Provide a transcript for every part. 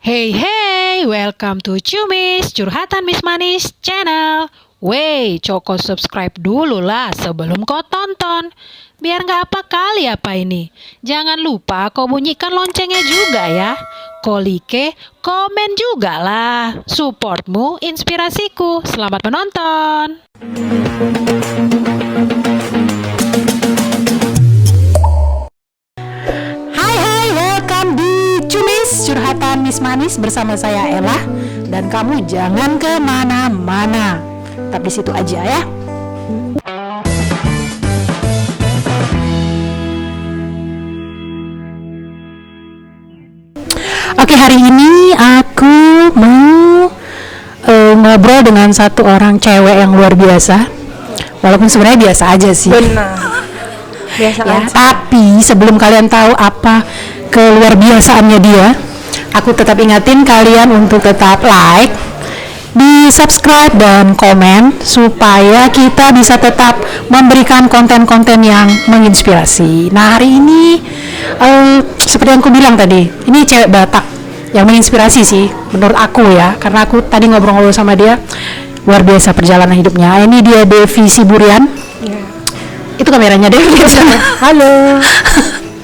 Hey hey, welcome to Cumis Curhatan Miss Manis channel. Wey, coko subscribe dulu lah sebelum kau tonton. Biar nggak apa kali apa ini. Jangan lupa kau bunyikan loncengnya juga ya. Kau like, komen juga lah. Supportmu inspirasiku. Selamat menonton. Curhatan Miss Manis bersama saya Ella, dan kamu jangan kemana-mana, tetap di situ aja ya. Oke, hari ini aku mau ngobrol dengan satu orang cewek yang luar biasa, walaupun sebenarnya biasa aja sih. Benar. Biasa Ya, aja. tapi sebelum kalian tahu apa keluar biasaannya dia, aku tetap ingatin kalian untuk tetap like, di subscribe dan komen supaya kita bisa tetap memberikan konten-konten yang menginspirasi. Nah, hari ini seperti yang aku bilang tadi, ini cewek Batak yang menginspirasi sih menurut aku ya, karena aku tadi ngobrol-ngobrol sama dia, luar biasa perjalanan hidupnya. Ini dia Devi Siburian. Ya. Itu kameranya Devi. Halo.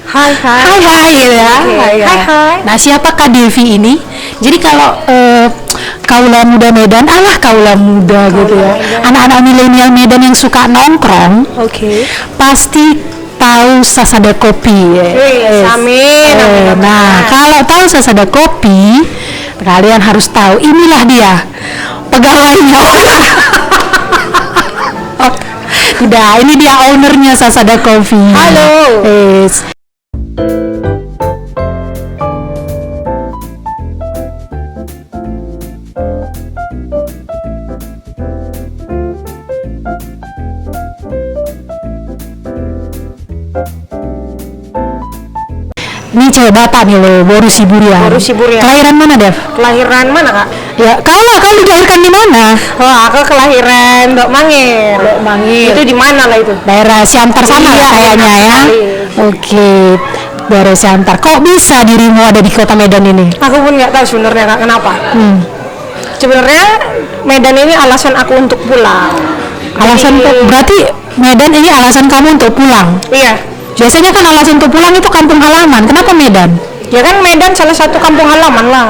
Hai Hai gitu ya. Okay. Hai. Nah, siapakah Devi ini? Jadi kalau kaula muda Medan, kaula muda gitu ya. Anak-anak milenial Medan yang suka nongkrong, Oke. pasti tahu Sasada Kopi. Yes. Amin. Nah, kalau tahu Sasada Kopi, kalian harus tahu inilah dia pegawainya. Udah, ini dia ownernya Sasada Coffee. Halo. Yes. Ini cewek Batak nih loh, Boru Siburian. Boru Siburian. Kelahiran mana, Dev? Kelahiran mana, Kak? Ya, kau dilahirkan di mana? Oh, aku kelahiran Dok Mangir. Dok Mangir. Itu di mana lah itu? Daerah Siantar sana Iya, kayaknya ya. Oke, daerah Siantar. Kok bisa dirimu ada di kota Medan ini? Aku pun nggak tahu sebenarnya, Kak, kenapa. Sebenarnya Medan ini alasan aku untuk pulang. Alasan berarti Medan ini alasan kamu untuk pulang? Iya. Biasanya kan alasan untuk pulang itu kampung halaman. Kenapa Medan? Ya kan Medan salah satu kampung halaman lah.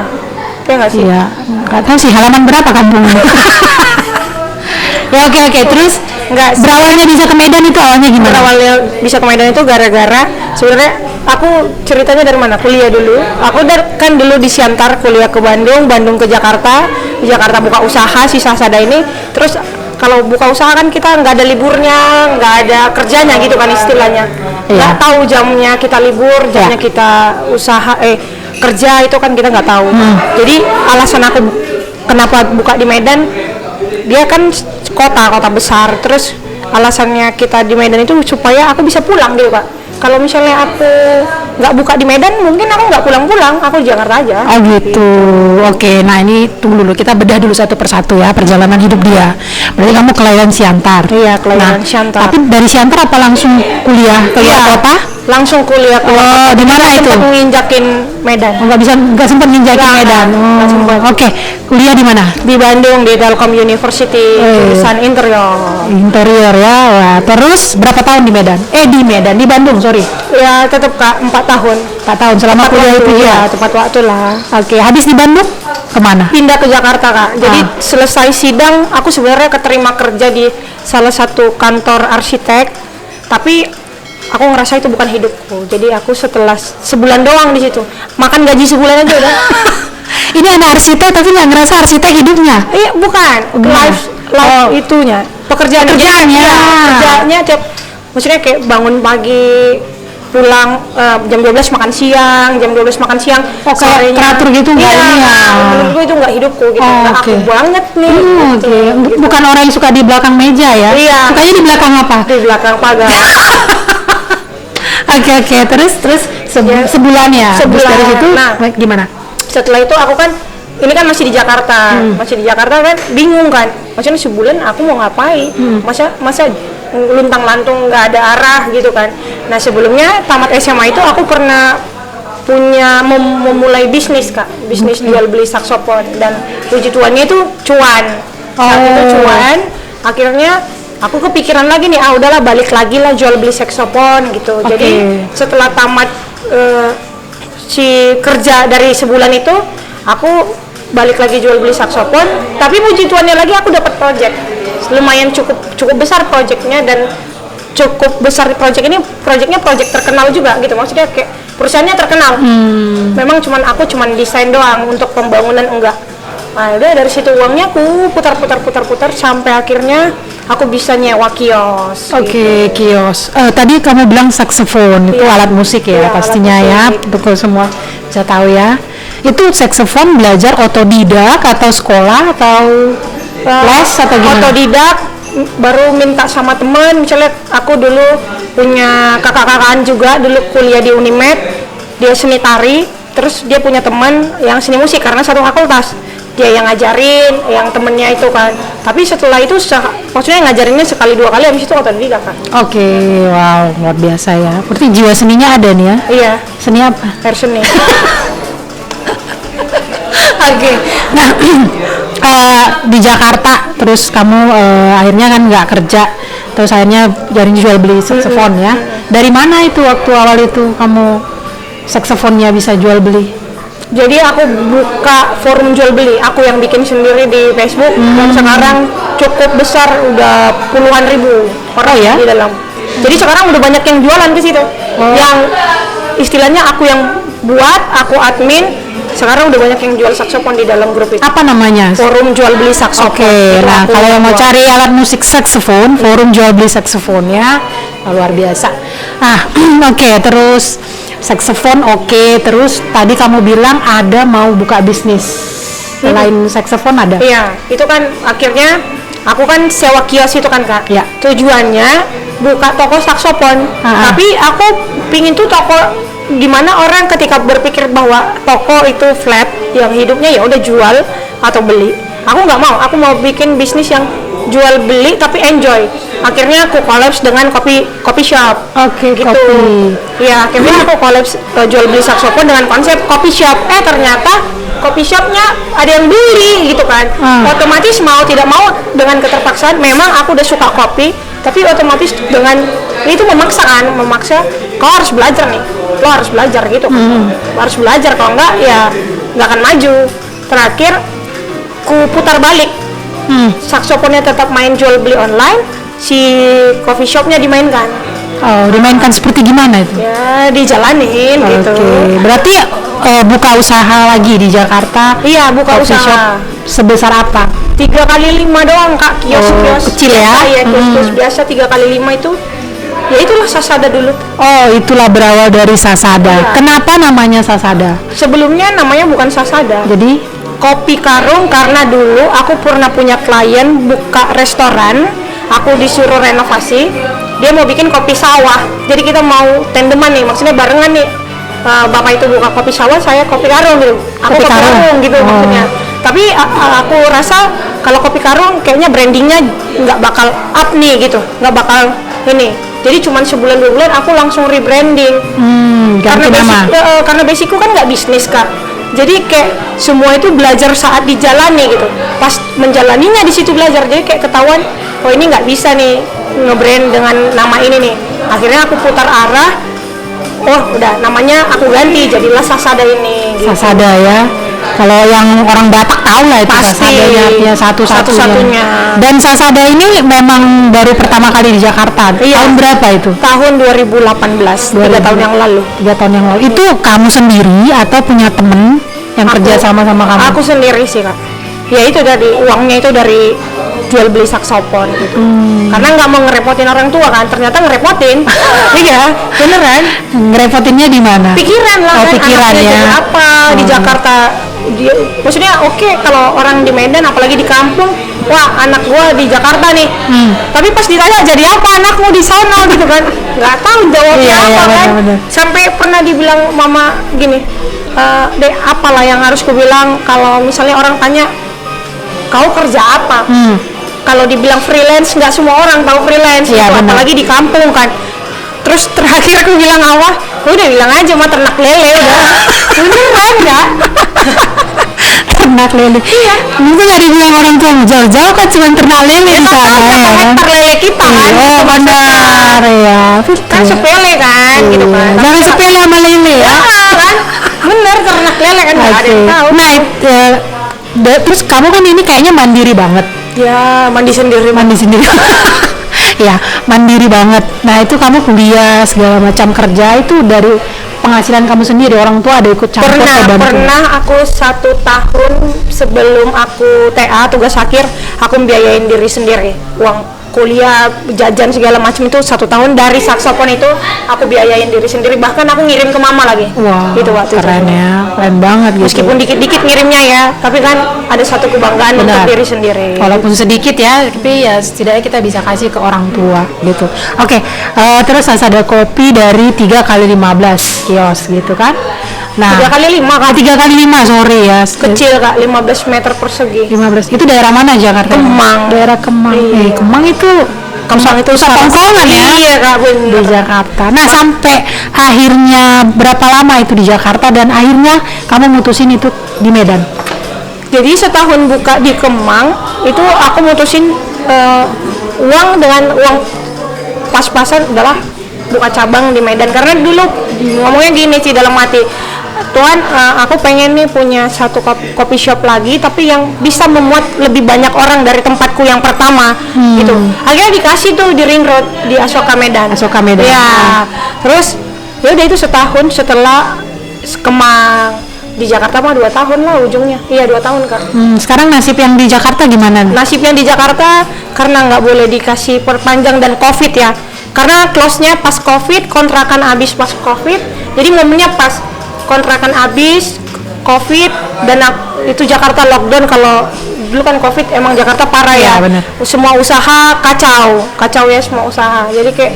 Ya nggak sih? Iya, nggak tahu sih halaman berapa kampungnya. Ya oke. Terus Nggak, berawalnya bisa ke Medan itu awalnya gimana? Awalnya bisa ke Medan itu gara-gara sebenarnya aku ceritanya dari mana, kuliah dulu. Aku kan dulu di Siantar, kuliah ke Bandung ke Jakarta. Di Jakarta buka usaha si Sasada ini. Terus kalau buka usaha kan kita nggak ada liburnya, nggak ada kerjanya gitu kan istilahnya. Nggak tahu jamnya kita libur, jamnya kita usaha kerja itu kan kita nggak tahu. Jadi alasan aku kenapa buka di Medan, dia kan kota besar, terus alasannya kita di Medan itu supaya aku bisa pulang gitu, Pak. Kalau misalnya aku nggak buka di Medan, mungkin aku nggak pulang-pulang, aku di Jakarta aja. Oh gitu. Oke, nah ini tunggu dulu, kita bedah dulu satu persatu ya perjalanan hidup dia. Berarti kamu kelahiran Siantar. Iya, kelahiran Siantar. Tapi dari Siantar apa langsung kuliah ke luar kota? Langsung kuliah ke Oh, di mana itu? Sempat nginjakin Medan. Nggak sempat nginjakin Medan. nggak sempat. Oke, kuliah di mana? Di Bandung, di Telkom University, jurusan interior. Interior ya. Wah, terus berapa tahun di Medan? Di Bandung, sorry. Ya tetap, Kak, 4 tahun. 4 tahun selama kuliah itu ya. Tepat waktu lah. Oke, habis di Bandung kemana? Pindah ke Jakarta, Kak. Jadi selesai sidang, aku sebenarnya keterima kerja di salah satu kantor arsitek, tapi aku ngerasa itu bukan hidupku. Jadi aku setelah sebulan doang di situ, makan gaji sebulan aja udah. Ini anak arsitek tapi nggak ngerasa arsitek hidupnya? Iya, bukan. Life itunya. Pekerjaannya. Kerjanya tiap, maksudnya kayak bangun pagi, pulang jam 12 makan siang, Oh, kayak teratur gitu nggak? Iya, menurutku itu nggak hidupku gitu. Nggak aku banget nih. Oke. Bukan orang yang suka di belakang meja ya? Iya. Sukanya di belakang apa? Di belakang pagar. Oke. Terus sebulan ya? Terus dari situ gimana? Setelah itu aku kan ini kan masih di Jakarta, kan bingung kan, maksudnya sebulan aku mau ngapain, masa luntang lantung nggak ada arah gitu kan. Nah sebelumnya tamat SMA itu aku pernah memulai bisnis Kak, bisnis jual beli saksofon, dan puji Tuhannya itu cuan. Saat itu cuan, akhirnya aku kepikiran lagi nih, udahlah balik lagi lah jual beli saksofon gitu. Jadi setelah tamat si kerja dari sebulan itu, aku balik lagi jual beli saksofon, tapi puji Tuhannya lagi aku dapat project. Lumayan cukup besar projectnya, dan cukup besar project terkenal juga gitu, maksudnya kayak perusahaannya terkenal. Memang aku cuman desain doang, untuk pembangunan enggak. Nah, udah dari situ uangnya aku putar sampai akhirnya aku bisa nyewa kios. Oke, kios. Tadi kamu bilang saksofon, itu alat musik ya, pastinya ya, betul semua bisa tahu ya. Itu saksofon belajar otodidak atau sekolah atau les atau gimana? Otodidak, baru minta sama teman. Misalnya aku dulu punya kakak-kakaan juga, dulu kuliah di Unimed, dia seni tari, terus dia punya teman yang seni musik karena satu fakultas. Dia yang ngajarin, yang temennya itu kan. Tapi setelah itu, maksudnya ngajarinnya sekali dua kali, habis itu otodidak kan. Oke, wow, luar biasa ya. Berarti jiwa seninya ada nih ya? Iya. Seni apa? Air seni. Oke. Nah, di Jakarta, terus kamu akhirnya kan nggak kerja, terus akhirnya jadi jual beli saksofon ya. Dari mana itu waktu awal itu kamu saksofonnya bisa jual beli? Jadi aku buka forum jual beli, aku yang bikin sendiri di Facebook, dan sekarang cukup besar, udah puluhan ribu orang ya di dalam. Jadi sekarang udah banyak yang jualan ke situ. Yang istilahnya aku yang buat, aku admin, sekarang udah banyak yang jual saksofon di dalam grup itu. Apa namanya? Forum jual beli saksofon. Oke, nah kalau yang mau cari alat musik saksofon, forum jual beli saksofon ya, luar biasa. Oke, terus saksofon terus tadi kamu bilang ada mau buka bisnis selain saksofon ada? Iya, itu kan akhirnya aku kan sewa kios itu kan Kak. Ya. Tujuannya buka toko saksofon, tapi aku pingin tuh toko dimana orang ketika berpikir bahwa toko itu flat, yang hidupnya ya udah jual atau beli. Aku nggak mau, aku mau bikin bisnis yang jual beli tapi enjoy. Akhirnya aku collabs dengan kopi shop. Oke, gitu. kopi. Ya, akhirnya aku collabs jual beli saksofon dengan konsep kopi shop. Ternyata kopi shopnya ada yang beli gitu kan. Otomatis mau tidak mau dengan keterpaksaan, memang aku udah suka kopi, tapi otomatis dengan itu memaksa kau harus belajar nih, lo harus belajar gitu kan. Harus belajar, kalau enggak ya nggak akan maju. Terakhir ku putar balik, saksofonnya tetap main jual beli online, si coffee shopnya dimainkan. Dimainkan seperti gimana itu? Ya dijalanin gitu. Berarti buka usaha lagi di Jakarta? Iya, buka coffee usaha. Shop sebesar apa? 3x5 doang Kak, kios kecil ya? Iya, kios biasa 3x5 itu. Ya itulah Sasada dulu. Itulah berawal dari Sasada. Iya. Kenapa namanya Sasada? Sebelumnya namanya bukan Sasada. Jadi Kopi Karung, karena dulu aku pernah punya klien buka restoran, aku disuruh renovasi, dia mau bikin kopi sawah. Jadi kita mau tandeman nih, maksudnya barengan nih. Bapak itu buka kopi sawah, saya kopi karung gitu. Aku kopi karung gitu maksudnya. Tapi aku rasa kalau kopi karung kayaknya brandingnya nggak bakal up nih gitu, nggak bakal ini. Jadi cuma sebulan 2 bulan aku langsung rebranding. Karena basicku kan nggak bisnis Kak. Jadi kayak semua itu belajar saat dijalani gitu. Pas menjalaninya di situ belajar, jadi kayak ketahuan, ini nggak bisa nih nge-brand dengan nama ini nih. Akhirnya aku putar arah, udah namanya aku ganti, jadilah Sasada ini. Gitu. Sasada ya. Kalau yang orang Batak tahu lah itu Sasadanya, artinya satu-satunya. Dan Sasada ini memang baru pertama kali di Jakarta. Iya. Tahun berapa itu? Tahun 2018, 3 tahun yang lalu. 3 tahun yang lalu. Itu kamu sendiri atau punya temen yang kerja sama kamu? Aku sendiri sih Kak. Ya itu dari uangnya itu dari jual beli saksofon gitu. Karena nggak mau ngerepotin orang tua kan, ternyata ngerepotin. Iya, beneran. Ngerepotinnya di mana? Pikiran lah kan, pikirannya. Jadi apa di Jakarta? Maksudnya kalau orang di Medan, apalagi di kampung, wah anak gua di Jakarta nih. Tapi pas ditanya jadi apa anakmu di sana gitu kan, nggak tahu jawabnya apa kan. Bener. Sampai pernah dibilang mama gini, deh apalah yang harus kubilang kalau misalnya orang tanya kau kerja apa? Kalau dibilang freelance, nggak semua orang tahu freelance, itu apalagi di kampung kan. Terus terakhir aku bilang awah, udah bilang aja mah ternak lele udah. Beneran ya? Ternak lele. Iya. Itu nggak dibilang orang tua jauh-jauh kan cuma ternak lele di sana ya kan. Hektar lele kita kan. Iya benar ya. Kan sepele kan gitu kan. Jangan sepele sama lele ya. Kan? Bener ternak lele kan nggak ada yang tahu. Nah, terus kamu kan ini kayaknya mandiri banget. Ya mandi sendiri. Ya mandiri banget. Nah itu kamu kuliah segala macam kerja itu dari penghasilan kamu sendiri, orang tua ada ikut campur? Pernah aku 1 tahun sebelum aku TA tugas akhir aku membiayain diri sendiri, uang kuliah, jajan segala macam itu 1 tahun dari saksofon itu aku biayain diri sendiri, bahkan aku ngirim ke mama lagi. Wah, gitu waktu keren itu. Ya, keren banget gitu. Meskipun dikit-dikit ngirimnya ya, tapi kan ada satu kebanggaan untuk diri sendiri. Walaupun sedikit ya, tapi ya setidaknya kita bisa kasih ke orang tua gitu. Oke, terus ada kopi dari 3x15 kios gitu kan? Nah, 3x5 kan? 3x5 sorry ya. Kecil Kak, 15 meter persegi. 15. Itu daerah mana Jakarta? Kemang. Daerah Kemang. Iya. Kemang itu itu tongkongan ya? Iya Kak, di Jakarta. Nah, sampai akhirnya berapa lama itu di Jakarta dan akhirnya kamu mutusin itu di Medan? Jadi setahun buka di Kemang, itu aku mutusin uang dengan uang pas-pasan udahlah buka cabang di Medan, karena dulu ngomongnya gini sih dalam hati, Tuhan, aku pengen nih punya satu kopi shop lagi tapi yang bisa memuat lebih banyak orang dari tempatku yang pertama gitu. Akhirnya dikasih tuh di Ring Road di Asoka Medan. Ya. Terus ya udah itu setahun setelah Kemang. Di Jakarta mah 2 tahun lah ujungnya. Iya 2 tahun Kak. Sekarang nasib yang di Jakarta gimana? Nasib yang di Jakarta karena nggak boleh dikasih perpanjang dan COVID ya. Karena close-nya pas COVID, kontrakan habis pas COVID. Jadi momennya pas kontrakan habis, COVID, dan itu Jakarta lockdown. Kalau dulu kan COVID emang Jakarta parah ya. Bener. Semua usaha kacau ya semua usaha. Jadi kayak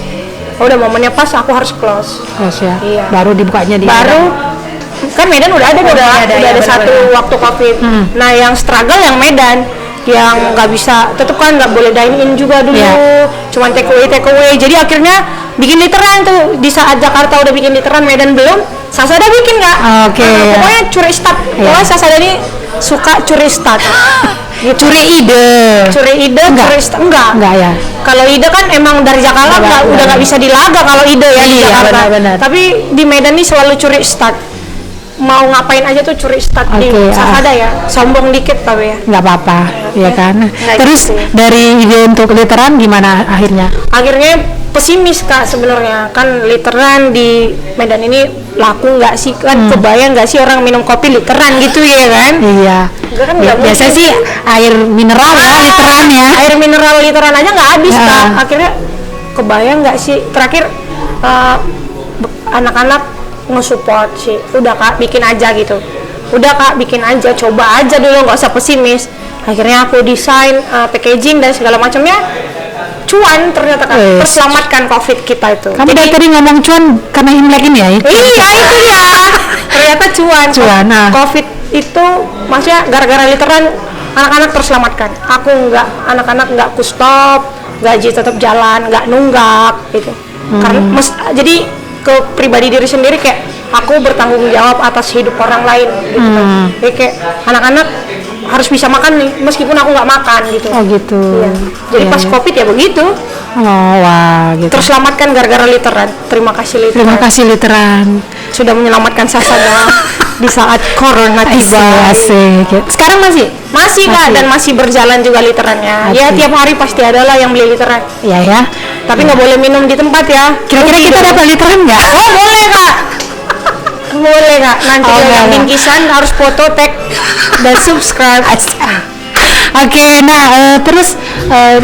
udah momennya pas aku harus close. Ya. Iya. Baru dibukanya di baru kan Medan udah ada ada satu waktu COVID. Nah yang struggle yang Medan yang nggak bisa, tetep kan nggak boleh dine in juga dulu, cuman take away. Jadi akhirnya bikin literan tuh di saat Jakarta udah bikin literan, Medan belum. Sasada bikin nggak? Pokoknya curi start. Pokoknya Sasada ini suka curi start. Gitu. Curi ide, enggak ya. Kalau ide kan emang dari Jakarta udah nggak bisa dilaga kalau ide ya di Jakarta. Benar. Tapi di Medan ini selalu curi start. Mau ngapain aja tuh curi start di Sasada ya, sombong dikit tapi ya nggak apa-apa ya kan. Terus gitu. Dari ide untuk literan gimana akhirnya pesimis Kak sebenarnya, kan literan di Medan ini laku nggak sih kan, kebayang nggak sih orang minum kopi literan gitu ya kan. Iya kan biasa sih air mineral ya literan ya, air mineral literan aja nggak habis Kak. Akhirnya kebayang nggak sih terakhir anak-anak nge-support sih, udah Kak bikin aja gitu, coba aja dulu, nggak usah pesimis. Akhirnya aku desain packaging dan segala macamnya, cuan ternyata Kak, terselamatkan COVID kita itu. Kamu dari tadi ngomong cuan karena Imlek ini ya? Iya itu ya, ternyata cuan. COVID itu maksudnya gara-gara literan anak-anak terselamatkan. Anak-anak nggak aku stop, gaji tetap jalan, nggak nunggak gitu. Karena jadi ke pribadi diri sendiri kayak aku bertanggung jawab atas hidup orang lain gitu. Jadi kayak anak-anak harus bisa makan nih meskipun aku nggak makan gitu. Oh gitu. Iya. Jadi pas COVID ya begitu. Oh wah gitu. Terselamatkan gara-gara literan. Terima kasih literan. Sudah menyelamatkan Sasada di saat corona tiba. Asik. Sekarang masih Kak, dan masih berjalan juga literannya. Ya tiap hari pasti ada lah yang beli literan. Iya ya. Tapi nggak boleh minum di tempat ya. Kira-kira kita dapat literan nggak? Oh boleh Kak. Boleh Kak. Nanti yang bingkisan harus foto, tag dan subscribe. Oke, nah terus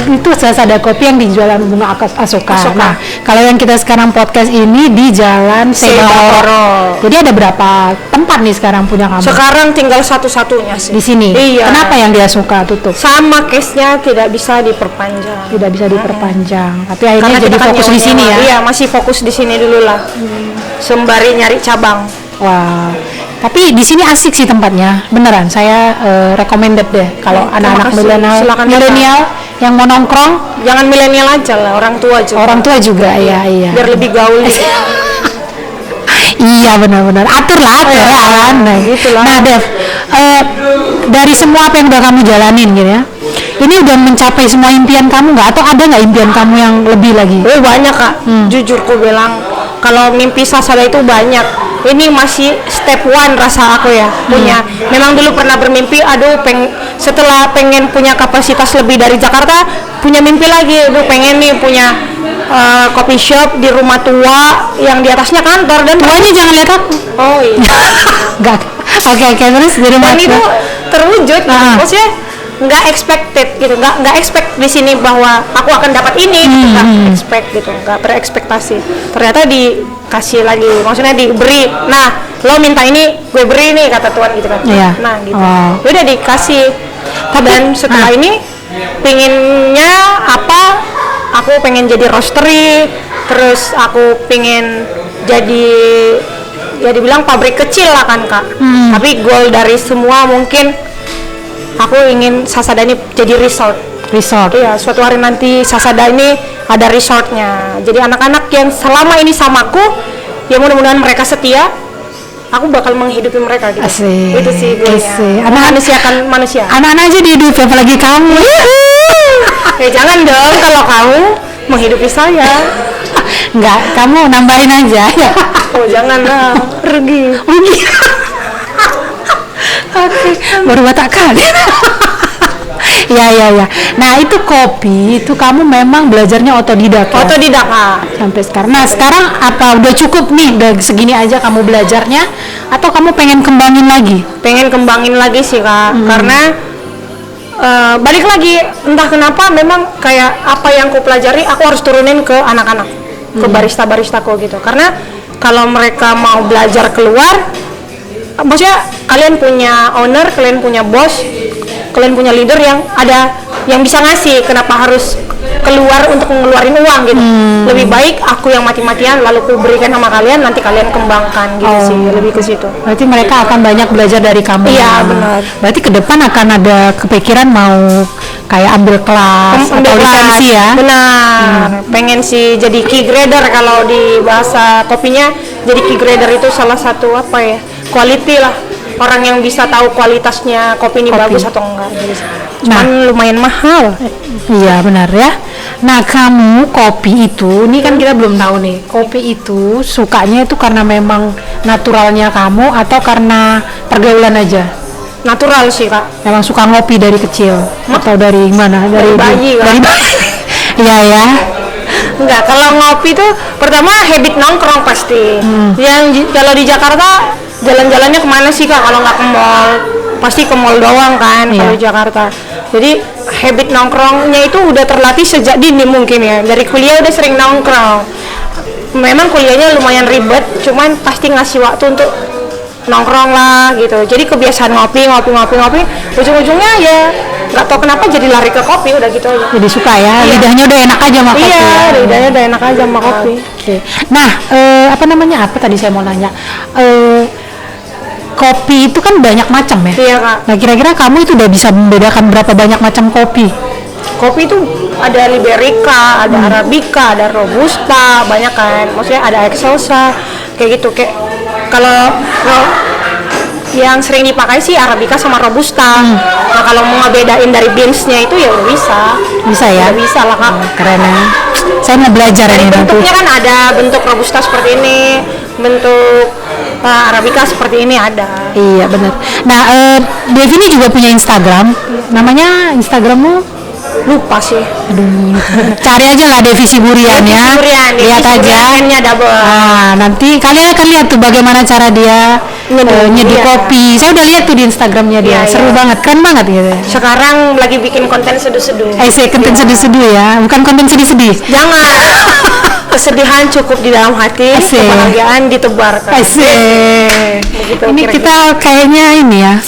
itu Sasada Kopi yang di Jalan Bunga Asoka. Nah, kalau yang kita sekarang podcast ini di Jalan Sebahoro. Jadi ada berapa tempat nih sekarang punya kamu? Sekarang tinggal satu-satunya sih. Di sini? Iya. Kenapa yang di Asoka tutup? Sama case-nya tidak bisa diperpanjang. Tapi akhirnya jadi fokus di sini ya? Iya, masih fokus di sini dulu lah. Sembari nyari cabang. Wah, tapi di sini asik sih tempatnya, beneran. Saya recommended deh kalau anak-anak milenial yang mau nongkrong? Jangan milenial aja lah, orang tua juga. Orang tua juga, iya. Biar lebih gaul gitu. Iya benar-benar. Atur lah aturan. Nah, gitulah. Nah, Dev, dari semua apa yang udah kamu jalanin gitu ya, ini udah mencapai semua impian kamu nggak? Atau ada nggak impian kamu yang lebih lagi? Banyak Kak. Jujur ku bilang, kalau mimpi Sasada itu banyak. Ini masih step one rasa aku ya punya. Memang dulu pernah bermimpi, setelah pengen punya kapasitas lebih dari Jakarta, punya mimpi lagi, pengen nih punya coffee shop di rumah tua yang di atasnya kantor. Dan Tuanya jangan lihat aku. oh iya. Enggak. Oke, terus di rumah Dan itu tua. terwujud. Ah. Maksudnya nggak expected gitu, nggak expect di sini bahwa aku akan dapat ini, gitu. Nggak expect gitu, nggak berekspektasi. Ternyata dikasih lagi, maksudnya diberi. Nah, lo minta ini, gue beri nih kata Tuhan gitu kan. Iya. Nah gitu. Oh. Udah dikasih. Dan setelah ini pinginnya apa? Aku pengen jadi roastery, terus aku pengen jadi ya dibilang pabrik kecil lah kan Kak. Tapi goal dari semua mungkin aku ingin Sasada ini jadi resort. Iya, suatu hari nanti Sasada ini ada resortnya. Jadi anak-anak yang selama ini sama aku, ya mudah-mudahan mereka setia. Aku bakal menghidupi mereka gitu. Asik. Itu sih goalnya. Asik. Manusiakan manusia. Anak-anak aja dihidupi, apalagi kamu. Ya jangan dong kalau kamu menghidupi saya. Enggak, kamu nambahin aja ya. Oh jangan lah, rugi. Oke, baru batak kali. Ya. Nah itu kopi, itu kamu memang belajarnya otodidak ya? Otodidak Kak. Sampai sekarang. Nah sekarang apa udah cukup nih, udah segini aja kamu belajarnya? Atau kamu pengen kembangin lagi? Pengen kembangin lagi sih Kak, karena balik lagi, entah kenapa memang kayak apa yang ku pelajari aku harus turunin ke anak-anak, ke barista-baristaku gitu. Karena kalau mereka mau belajar keluar, maksudnya kalian punya owner, kalian punya bos, kalian punya leader yang bisa ngasih, kenapa harus keluar untuk ngeluarin uang gitu. Lebih baik aku yang mati-matian lalu ku berikan sama kalian, nanti kalian kembangkan gitu sih, lebih ke situ. Berarti mereka akan banyak belajar dari kamu. Iya, benar. Berarti ke depan akan ada kepikiran mau kayak ambil kelas atau lisensi ya? Benar. Pengen sih jadi key grader, kalau di bahasa kopinya jadi key grader itu salah satu apa ya? Quality lah. Orang yang bisa tahu kualitasnya kopi ini bagus atau enggak gitu. Cuman lumayan mahal. Iya benar ya. Nah kamu kopi itu, ini kan kita belum tahu nih, kopi itu sukanya itu karena memang naturalnya kamu atau karena pergaulan aja? Natural sih Kak. Memang suka ngopi dari kecil atau dari mana? Dari bayi Kak. Dari bayi. Iya ya. Enggak, kalau ngopi tuh pertama habit nongkrong pasti. Yang kalau di Jakarta jalan-jalannya kemana sih Kak? Kalau nggak ke mall, pasti ke mall doang kan. Kalau di Jakarta. Jadi habit nongkrongnya itu udah terlatih sejak dini mungkin ya. Dari kuliah udah sering nongkrong. Memang kuliahnya lumayan ribet, cuman pasti ngasih waktu untuk nongkrong lah gitu. Jadi kebiasaan ngopi. Ujung-ujungnya ya nggak tahu kenapa jadi lari ke kopi, udah gitu aja. Jadi suka ya, lidahnya udah enak aja sama kopi. Iya, lidahnya udah enak aja sama kopi. Oke. Nah, apa tadi saya mau nanya? Kopi itu kan banyak macam ya? Iya Kak. Nah kira-kira kamu itu udah bisa membedakan berapa banyak macam kopi? Kopi itu ada Liberica, ada Arabica, ada Robusta, banyak kan. Maksudnya ada Excelsa, kayak gitu. Kayak kalau yang sering dipakai sih Arabica sama Robusta. Nah kalau mau ngebedain dari beansnya itu ya udah bisa. Bisa ya? Udah bisa lah Kak. Keren ya. Saya mau belajar Dari ini nanti. bentuknya kan ada bentuk Robusta seperti ini, bentuk Arabica seperti ini ada. Iya benar. Nah, Devi ini juga punya Instagram. Namanya Instagrammu? Lupa sih. Aduh, cari aja lah Devi Siburian ya. Lihat aja. N-nya double. Nah, nanti kalian akan lihat tuh bagaimana cara dia nyeduh kopi. Saya udah lihat tuh di Instagramnya dia. Iya, Seru banget, keren banget gitu. Sekarang lagi bikin konten seduh-seduh. Saya konten seduh-seduh ya, bukan konten sedih-sedih. Jangan. Kesedihan cukup di dalam hati, Asik. kebahagiaan ditebarkan. Asik. Begitu, Ini kira-kira. kita kayaknya ini ya,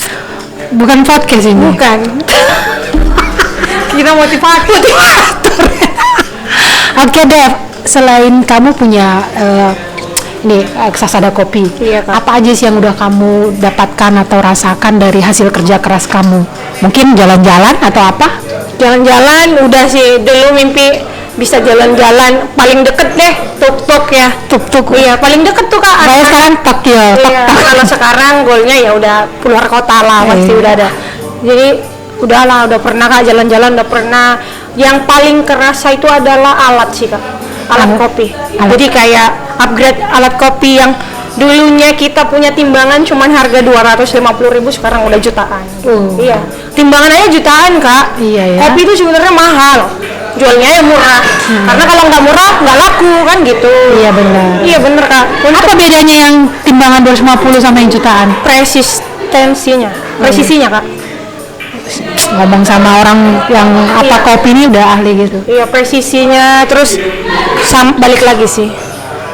bukan podcast ini. Bukan. Kita motivator. Oke Dev, selain kamu punya Sasada Kopi, Iya, Kak. apa aja sih yang udah kamu dapatkan atau rasakan dari hasil kerja keras kamu? Mungkin jalan-jalan atau apa? Jalan-jalan udah sih, dulu mimpi bisa jalan-jalan paling deket deh, tuk-tuk ya. Tuk-tuk. Iya, paling deket tuh Kak. Kalau sekarang tak ya, Iya, kalau sekarang goalnya ya udah keluar kota lah, pasti Iya. udah ada. Jadi udahlah, udah pernah Kak jalan-jalan, udah pernah. Yang paling kerasa itu adalah alat sih Kak, alat kopi. Alat. Jadi kayak upgrade alat kopi yang dulunya kita punya timbangan cuman harga 250.000, sekarang udah jutaan. Iya, timbangan aja jutaan Kak. Iya, ya. Kopi itu sebenarnya mahal, jualnya ya murah. Karena kalau nggak murah nggak laku kan gitu. Iya benar. Iya bener Kak. Apa bedanya yang timbangan 250 sama yang jutaan? Presisinya Kak. Ngomong sama orang yang apa Iya. kopi ini udah ahli gitu. Iya, presisinya, terus balik lagi sih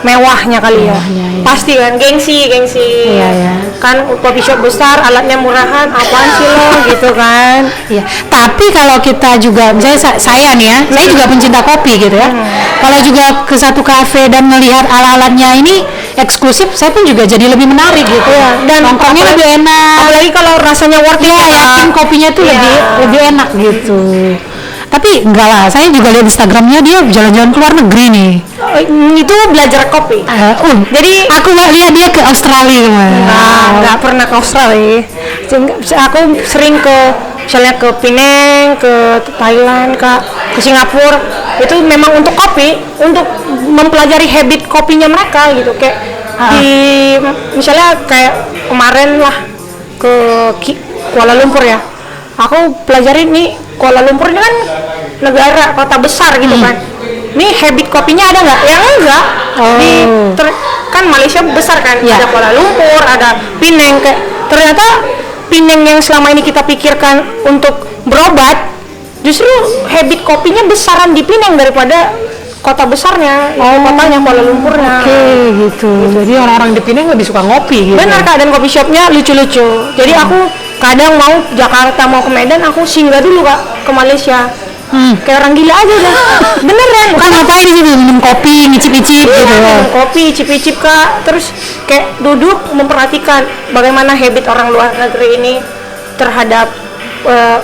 mewahnya kali ya. Mewahnya, iya. Pasti kan gengsi. Iya, ya. Kan kopi shop besar, alatnya murahan, apaan sih lo gitu kan. Iya, tapi kalau kita juga, misalnya saya nih ya, saya juga pencinta kopi gitu ya. Kalau juga ke satu kafe dan melihat ala-alatnya ini eksklusif, saya pun juga jadi lebih menarik gitu ya. Dan nongkrongnya lebih enak. Apalagi kalau rasanya worth it Iya, ya, yakin kopinya tuh Iya. lebih enak gitu. Tapi enggak lah, saya juga lihat Instagramnya dia jalan-jalan ke luar negeri nih. Itu belajar kopi. Jadi aku nggak lihat dia ke Australia kemarin. Nggak pernah ke Australia. Aku sering ke, misalnya ke Penang, ke Thailand, ke Singapura. Itu memang untuk kopi, untuk mempelajari habit kopinya mereka gitu. Kayak di, misalnya kayak kemarin lah ke Kuala Lumpur ya. Aku pelajarin nih, Kuala Lumpur ini kan negara, kota besar gitu kan. Nih habit kopinya ada nggak? Ya enggak. Kan Malaysia besar kan, ada Kuala Lumpur, ada Penang. Kayak ternyata Penang yang selama ini kita pikirkan untuk berobat, justru habit kopinya besaran di Penang daripada kota besarnya, kotanya Kuala Lumpurnya. Oke, gitu. Jadi orang-orang di Penang lebih suka ngopi gitu. Benar Kak, dan kopi shopnya lucu-lucu. Jadi aku kadang mau Jakarta, mau ke Medan, aku singgah dulu Kak ke Malaysia. Kayak orang gila aja udah. Beneran. Bukan ngapain di situ, minum kopi, ngicip-ngicip gitu. Minum kopi, cip-cip Kak. Terus kayak duduk memperhatikan bagaimana habit orang luar negeri ini terhadap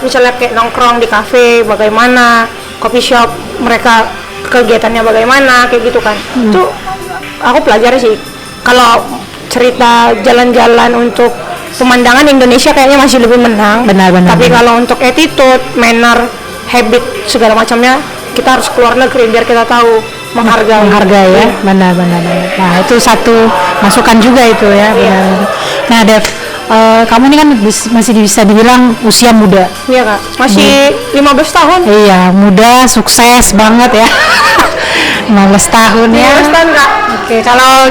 misalnya kayak nongkrong di kafe, bagaimana coffee shop mereka kegiatannya bagaimana, kayak gitu kan. Itu aku pelajari sih. Kalau cerita jalan-jalan untuk pemandangan, Indonesia kayaknya masih lebih menang. Benar-benar. Tapi kalau untuk attitude, manner, habit segala macamnya, kita harus keluar negeri biar kita tahu menghargai ya. Benar-benar. Nah, itu satu masukan juga itu ya. Benar. Nah, Dev, kamu ini kan masih bisa dibilang usia muda. Iya Kak, masih 15 tahun. Iya, muda, sukses banget ya. 15 tahun ya. 15 tahun Kak. Oke, kalau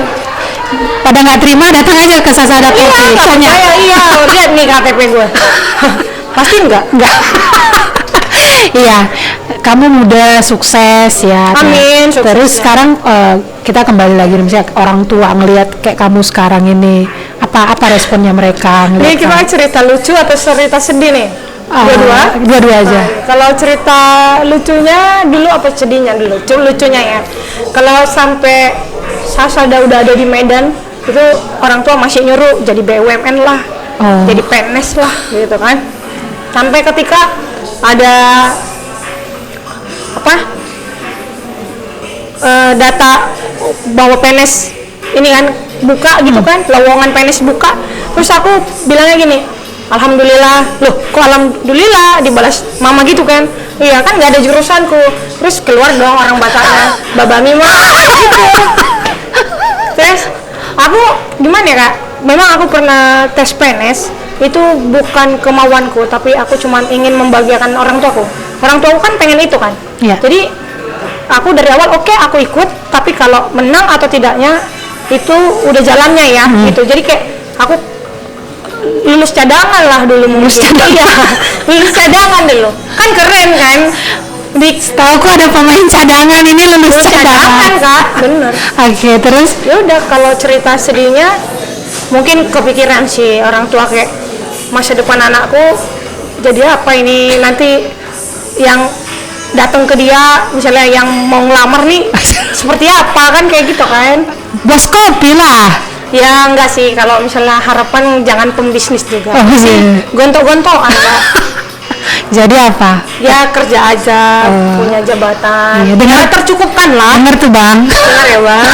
pada nggak terima, datang aja ke Sasada Kopi. Iya, Tanya. iya, lihat nih KTP gue. Pasti enggak? Iya, kamu muda, sukses ya. Amin, sukses Terus ya. sekarang kita kembali lagi, misalnya orang tua ngelihat kayak kamu sekarang ini, apa responnya mereka Ini ngelihat kita kamu? cerita lucu atau cerita sedih nih? Dua-dua? Dua-dua aja. Kalau cerita lucunya dulu apa sedihnya dulu? Lucunya ya. Kalau sampai Sasa udah ada di Medan, itu orang tua masih nyuruh jadi BUMN lah, jadi PNS lah, gitu kan. Sampai ketika ada data bahwa PNS ini kan buka gitu kan, lowongan PNS buka. Terus aku bilangnya gini, alhamdulillah. Loh, kok alhamdulillah, dibalas mama gitu kan. Iya kan, nggak ada jurusanku. Terus keluar dong orang Bataknya, babami mah gitu. Terus aku gimana ya Kak, memang aku pernah tes PNS, itu bukan kemauanku, tapi aku cuma ingin membahagiakan orang tuaku kan pengen itu kan. Iya. Jadi aku dari awal oke, aku ikut, tapi kalau menang atau tidaknya itu udah jalannya ya gitu. Jadi kayak aku lulus cadangan lah dulu mungkin. Iya, lulus cadangan dulu kan, keren kan. Tahu kok ada pemain cadangan ini lulus cadangan. Kak, bener. Oke, terus Ya udah, kalau cerita sedihnya mungkin kepikiran sih orang tua, kayak masa depan anakku jadi apa ini nanti, yang datang ke dia misalnya yang mau ngelamar nih seperti apa kan, kayak gitu kan. bos kopi lah. Ya enggak sih, kalau misalnya harapan jangan pembisnis juga. Oh, iya. Gontok-gontokan Kak. Jadi apa? Ya kerja aja, Oh. punya jabatan. Iya, dengar. Ya, tercukupkan lah. Bener tuh bang. Dengar ya bang.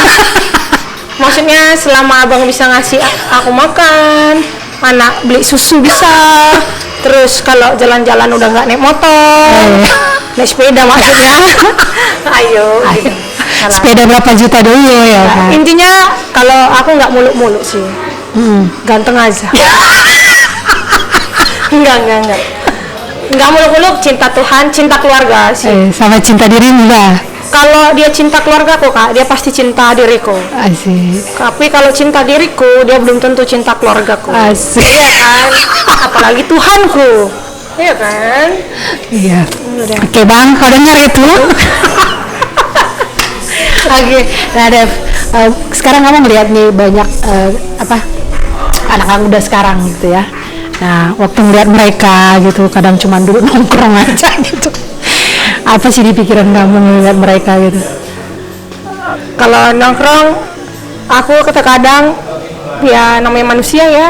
Maksudnya selama abang bisa ngasih aku makan, anak beli susu bisa. Terus kalau jalan-jalan udah nggak naik motor, naik sepeda maksudnya. Ayo. Gitu. Salah. Sepeda berapa juta dulu ya Nah, kan? intinya kalau aku nggak muluk-muluk sih, ganteng aja. enggak. Nggak muluk-muluk, cinta Tuhan, cinta keluarga sih. Sama cinta diri juga. Kalau dia cinta keluarga kok kak, dia pasti cinta diriku. Asik. Tapi kalau cinta diriku, dia belum tentu cinta keluargaku. Asik. Iya kan? Apalagi Tuhanku. Iya kan? Iya. Udah. Oke bang, kau dengar itu? Oke, nah Dev, sekarang kamu melihat nih banyak anak-anak muda sekarang gitu ya. Nah, waktu melihat mereka gitu, kadang cuma duduk nongkrong aja gitu. Apa sih di pikiran kamu melihat mereka gitu? Kalau nongkrong, aku kadang ya namanya manusia ya.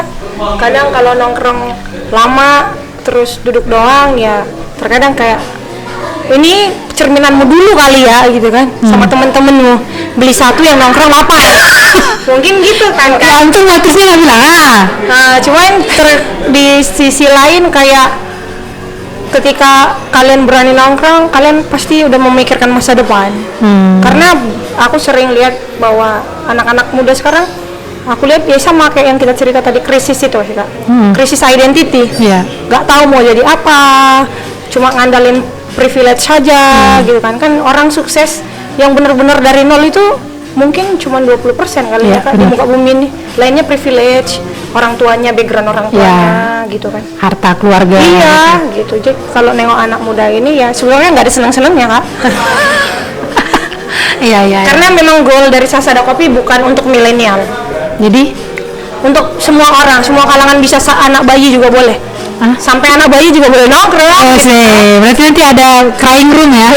Kadang kalau nongkrong lama terus duduk doang ya, terkadang kayak ini cerminanmu dulu kali ya gitu kan, sama temen-temenmu beli satu yang nongkrong apa? Mungkin gitu kan. Ya antum motifnya nggak bilang Nah, cuman di sisi lain kayak ketika kalian berani nongkrong, kalian pasti udah memikirkan masa depan. Karena aku sering lihat bahwa anak-anak muda sekarang, aku lihat ya sama kayak yang kita cerita tadi, krisis itu sih kak, krisis identity. Iya. Gak tahu mau jadi apa, cuma ngandalin privilege saja gitu kan. Kan orang sukses yang benar-benar dari nol itu mungkin cuma 20% kali Iya, ya kak di benar. muka bumi ini. Lainnya privilege, orang tuanya, background orang tuanya gitu kan. Harta keluarga. Iya gitu. Jadi kalau nengok anak muda ini ya sebenarnya nggak ada senang-senangnya kak. Iya. Karena memang goal dari Sasada Kopi bukan untuk milenial, Jadi, untuk semua orang, semua kalangan bisa, anak bayi juga boleh. Sampai anak bayi juga boleh nongkrong. oh gitu. sih, berarti nanti ada crying room ya?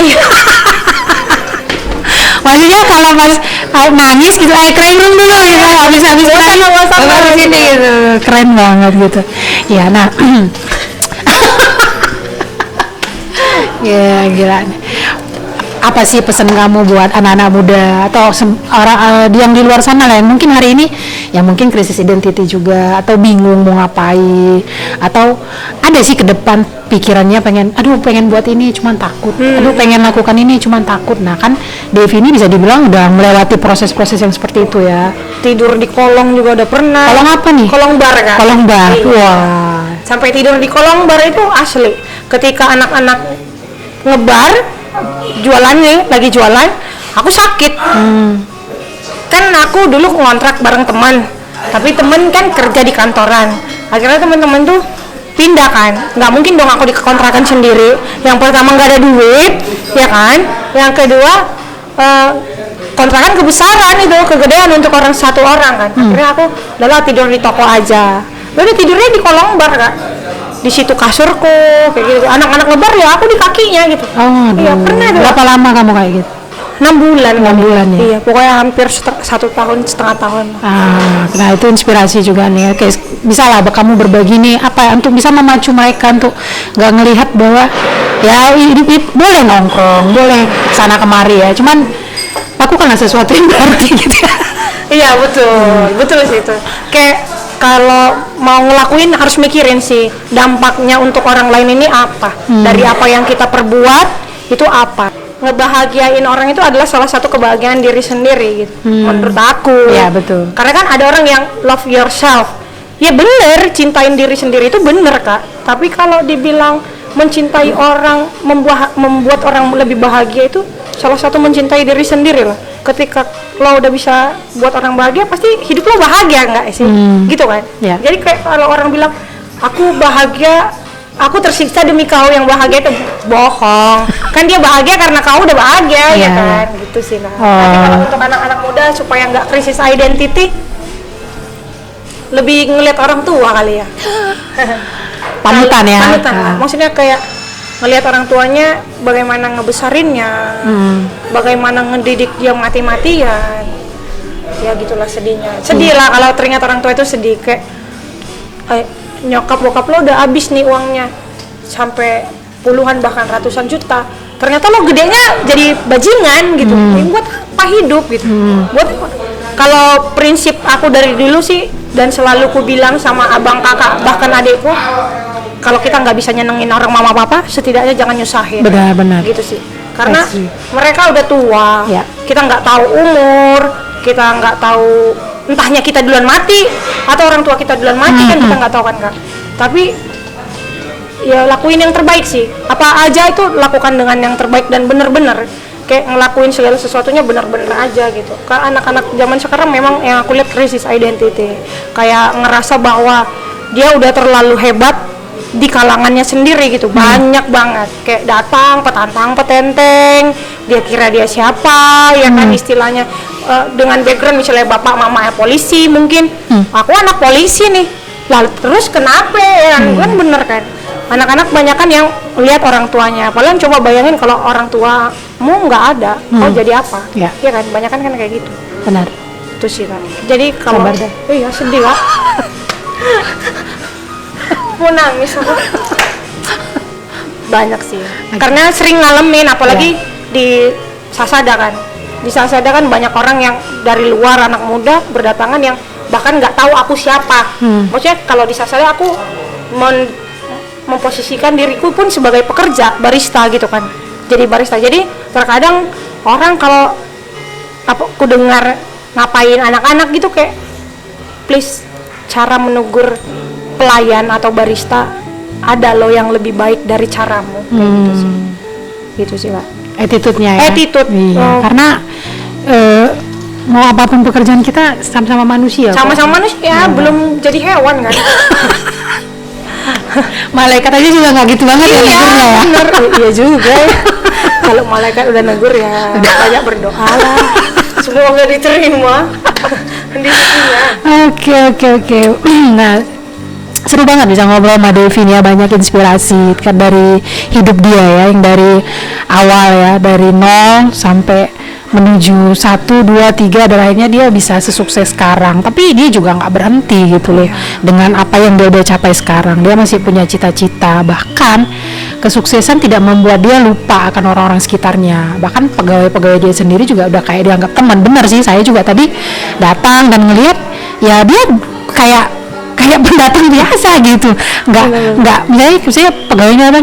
Maksudnya kalau pas nangis gitu, crying room dulu gitu, habis crying, baru sini gitu, keren banget gitu. Ya, nah, ya gila. Apa sih pesan kamu buat anak-anak muda atau orang yang di luar sana lah yang mungkin hari ini ya mungkin krisis identity juga atau bingung mau ngapain atau ada sih ke depan pikirannya pengen buat ini cuman takut, pengen lakukan ini cuman takut. Nah kan Devi ini bisa dibilang udah melewati proses-proses yang seperti itu ya. Tidur di kolong juga udah pernah. Kolong apa nih? Kolong bar kan? Kolong bar. Iya. Wah. Sampai tidur di kolong bar itu asli. Ketika anak-anak ngebar, jualan nih, lagi jualan, aku sakit. Kan aku dulu ngontrak bareng teman, tapi temen kan kerja di kantoran. Akhirnya teman-teman tuh pindah kan, nggak mungkin dong aku di kontrakan sendiri. Yang pertama nggak ada duit, ya kan. Yang kedua kontrakan kebesaran itu, kegedean untuk orang satu orang kan. Akhirnya aku udahlah tidur di toko aja. Udah tidurnya di kolong bar kak. Di situ kasurku kayak gitu. Anak-anak ngebar ya aku di kakinya gitu. Oh, Iya pernah tuh. berapa lama kamu kayak gitu? 6 bulan. 6 bulan ya? Iya, pokoknya hampir 1 tahun, setengah tahun. Nah itu inspirasi juga nih. Oke, bisa lah kamu berbagi nih apa untuk bisa memacu mereka untuk nggak ngelihat bahwa ya ini boleh nongkrong, boleh sana kemari ya. Cuman lakukanlah sesuatu yang berarti gitu. Iya betul sih itu. Kayak kalau mau ngelakuin harus mikirin sih dampaknya untuk orang lain ini apa. Dari apa yang kita perbuat itu apa. Ngebahagiain orang itu adalah salah satu kebahagiaan diri sendiri gitu. Menurut aku. Iya betul. Karena kan ada orang yang love yourself. Ya bener, cintain diri sendiri itu bener kak. Tapi kalau dibilang mencintai orang, membuat orang lebih bahagia itu salah satu mencintai diri sendiri loh. Ketika lo udah bisa buat orang bahagia, pasti hidup lo bahagia nggak sih? Gitu kan? Ya. Jadi kayak kalau orang bilang aku bahagia, aku tersiksa demi kau yang bahagia, itu bohong. Kan dia bahagia karena kau udah bahagia, ya kan? Gitu sih lah. Tapi kalau untuk anak-anak muda supaya nggak krisis identity, lebih ngeliat orang tua kali ya. Panutan ya. Panutan. Maksudnya kayak ngelihat orang tuanya bagaimana ngebesarinnya, bagaimana ngedidik dia mati-matian. Ya gitulah sedihnya. Sedih lah kalau teringat orang tua itu sedih kayak nyokap bokap lo udah habis nih uangnya. sampai puluhan bahkan ratusan juta, ternyata lo gedenya jadi bajingan gitu. Buat apa hidup gitu? Buat kalau prinsip aku dari dulu sih, dan selalu ku bilang sama abang, kakak, bahkan adikku, kalau kita nggak bisa nyenengin orang mama papa, setidaknya jangan nyusahin. Benar-benar. Gitu sih. Karena Pasti. mereka udah tua, Ya. kita nggak tahu umur, kita nggak tahu entahnya kita duluan mati atau orang tua kita duluan mati, kan kita nggak tahu kan Kak. Tapi ya lakuin yang terbaik sih. Apa aja itu lakukan dengan yang terbaik dan bener-bener kayak ngelakuin segala sesuatunya bener-bener aja gitu. Kayak anak-anak zaman sekarang memang yang aku lihat krisis identity, kayak ngerasa bahwa dia udah terlalu hebat di kalangannya sendiri gitu. Banyak banget kayak datang petantang petenteng, dia kira dia siapa ya kan, istilahnya dengan background misalnya bapak mama polisi mungkin, aku anak polisi nih, lalu terus kenapa ya kan, bener kan. Anak-anak banyakan yang lihat orang tuanya, padahal coba bayangin kalau orang tuamu nggak ada, oh jadi apa? Ya. Iya kan, banyakan kan kayak gitu. Benar. Itu sih Kak. Jadi kalau Sabar deh. iya sedih Kak. Mau nangis aku. Banyak sih. Karena sering ngalamin, apalagi di Sasada kan. Di Sasada kan banyak orang yang dari luar, anak muda berdatangan yang bahkan nggak tahu aku siapa. Maksudnya kalau di Sasada aku memposisikan diriku pun sebagai pekerja barista gitu kan, jadi barista. Jadi terkadang orang kalau aku dengar ngapain anak-anak gitu, kayak please, cara menegur pelayan atau barista ada loh yang lebih baik dari caramu, kayak gitu sih Pak. Attitude-nya ya. Attitude. Iya. Karena mau apapun pekerjaan kita sama-sama manusia. Sama-sama manusia, belum jadi hewan kan. Malaikat aja juga nggak gitu banget ya negurnya ya. Bener. Iya juga ya. Kalau malaikat udah negur ya banyak berdoa lah, semoga diterima di sisinya. Oke. Nah, seru banget bisa ngobrol sama Devi nih ya, banyak inspirasi kan dari hidup dia ya, yang dari awal ya, dari nol sampai menuju 1, 2, 3 dan akhirnya dia bisa sesukses sekarang. Tapi dia juga nggak berhenti gitu loh dengan apa yang dia udah capai sekarang. Dia masih punya cita-cita, bahkan kesuksesan tidak membuat dia lupa akan orang-orang sekitarnya. Bahkan pegawai-pegawai dia sendiri juga udah kayak dianggap teman. Bener sih, saya juga tadi datang dan ngelihat ya dia kayak pendatang biasa gitu, nggak misalnya pegawainya ada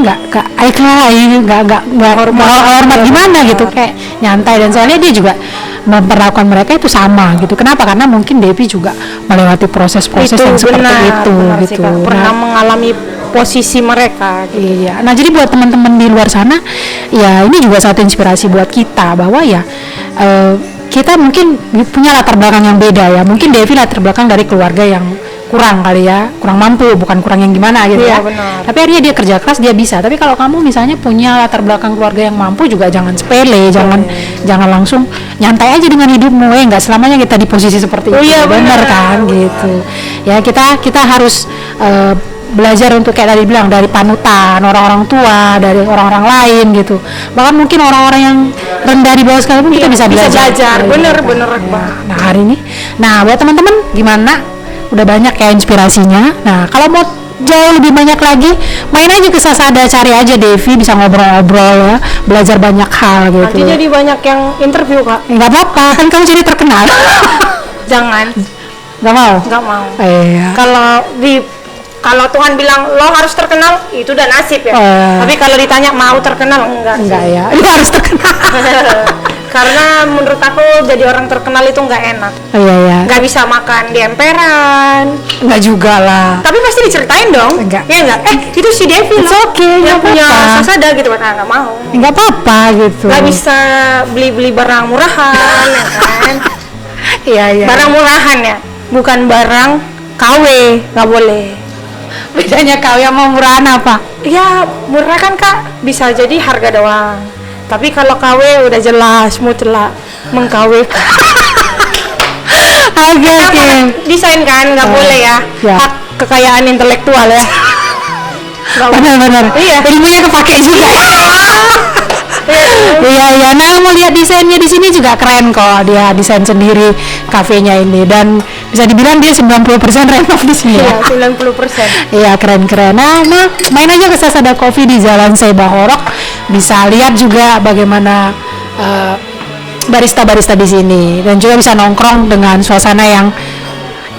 nggak hormat gimana gitu, kayak nyantai. Dan soalnya dia juga memperlakukan mereka itu sama gitu. Kenapa? Karena mungkin Devi juga melewati proses-proses yang seperti itu gitu. Pernah mengalami posisi mereka gitu. Iya. Nah, jadi buat teman-teman di luar sana ya, ini juga satu inspirasi buat kita bahwa ya kita mungkin punya latar belakang yang beda ya. Mungkin Devi latar belakang dari keluarga yang kurang kali ya, kurang mampu, bukan kurang yang gimana gitu ya. Benar. Tapi akhirnya dia kerja keras, dia bisa. Tapi kalau kamu misalnya punya latar belakang keluarga yang mampu juga jangan sepele, jangan langsung nyantai aja dengan hidupmu. Nggak selamanya kita di posisi seperti itu. Iya, benar kan gitu. Ya kita harus belajar untuk kayak tadi bilang, dari panutan orang-orang tua, dari orang-orang lain gitu. Bahkan mungkin orang-orang yang rendah di bawah sekalipun kita bisa belajar. Bener Iya, bener kan? Bang. Nah, hari ini, nah buat teman-teman gimana? Udah banyak ya inspirasinya. Nah, kalau mau jauh lebih banyak lagi, main aja ke Sasada, cari aja Devi, bisa ngobrol-ngobrol ya, belajar banyak hal gitu. Nanti jadi banyak yang interview Kak. Nggak apa-apa, kan kamu jadi terkenal. Jangan, Nggak mau? nggak mau. Iya. Kalau Tuhan bilang lo harus terkenal, itu udah nasib ya. Tapi kalau ditanya mau terkenal, enggak ya. Lu harus terkenal. Karena menurut aku jadi orang terkenal itu nggak enak. Iya. Nggak bisa makan di emperan. Nggak juga lah. Tapi pasti diceritain dong. Enggak. Ya enggak? Itu si Devi It's loh. okay, yang nggak punya apa-apa. Sasada gitu kan. Nggak mau. Nggak apa-apa gitu. Nggak bisa beli barang murahan, ya kan? Iya. Barang murahan ya, bukan barang KW, nggak boleh. Bedanya kau yang mau murahan apa? Ya murah kan Kak, bisa jadi harga doang. Tapi kalau KW udah jelas mutlak meng-KW. Oke. Desain kan nggak boleh ya. Ya. Hak kekayaan intelektual ya. Nggak boleh. Benar. Iya. Ilmunya kepake juga. Iya. Nah, mau lihat desainnya di sini juga keren kok. Dia desain sendiri kafenya ini, dan bisa dibilang dia 90% renov di sini Iya, ya. 90%. Iya, keren-keren. Nah, main aja ke Sasada Coffee di Jalan Sebahorok. Bisa lihat juga bagaimana barista-barista di sini, dan juga bisa nongkrong dengan suasana yang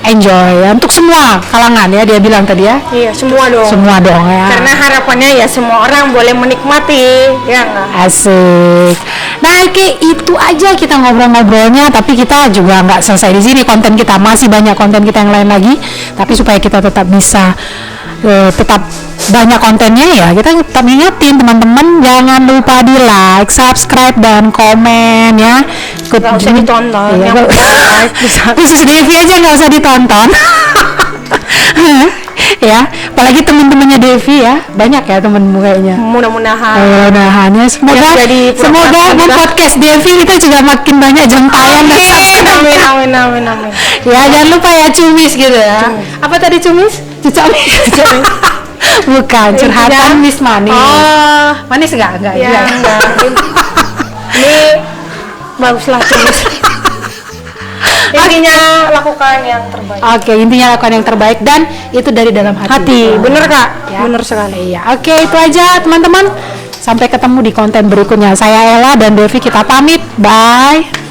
enjoy ya, untuk semua kalangan ya, dia bilang tadi ya. Iya, semua dong. Semua dong ya. Karena harapannya ya semua orang boleh menikmati, ya nggak? Asik. Nah, oke, itu aja kita ngobrol-ngobrolnya, tapi kita juga nggak selesai di sini. Konten kita masih banyak, konten kita yang lain lagi. Tapi supaya kita tetap bisa tetap banyak kontennya ya, kita tetap ingetin teman-teman, jangan lupa di like, subscribe, dan komen ya. Nggak usah ditonton, Iya, yang like bisa. khusus Devi aja nggak usah ditonton. Ya, apalagi temen-temennya Devi ya, banyak ya temenmu kayaknya. Mudah-mudahan. Mudah-mudahan ya, semoga Ya, jadi semoga pura-pura podcast Devi kita juga makin banyak jam tayang dan subscribe. Amin, amin, amin, amin. Ya, jangan lupa ya cumis gitu ya. Apa tadi cumis? Cucamis. Bukan, curhatan Miss Manis. Oh, Manis enggak? Enggak. ya, enggak. Ini baguslah tulis. Intinya lakukan yang terbaik. Oke, intinya lakukan yang terbaik dan itu dari dalam hati. Hati, bener kak? Ya. Bener sekali. Iya, oke, itu aja teman-teman. Sampai ketemu di konten berikutnya. Saya Ella dan Devi, kita pamit. Bye.